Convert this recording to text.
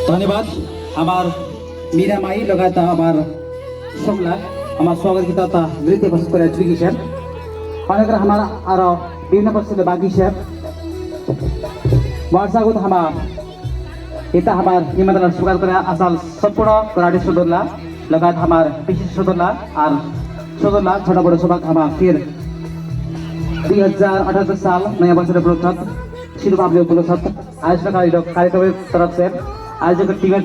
धन्यवाद हमार मीरा माई लगाता हमार सोमला हमार स्वागत किया था नृत्य प्रस्तुत कर एजुकेशन अनेक हमारा आरो विभिन्न प्रस्तुत बाकी से वार्षागत हमार इतना हमार निमंत्रण स्वीकार कर आसाल संपूर्ण कराटे सदरला लगात हमार विशिष्ट सदरला और सदरला छोटा बड़ा सौभाग्य हमार फिर 2078 साल नया वर्ष उपलक्ष्य शिरो बाबले उपलक्ष्य आयोजन कार्यक्रम तरफ से आयोजक टीम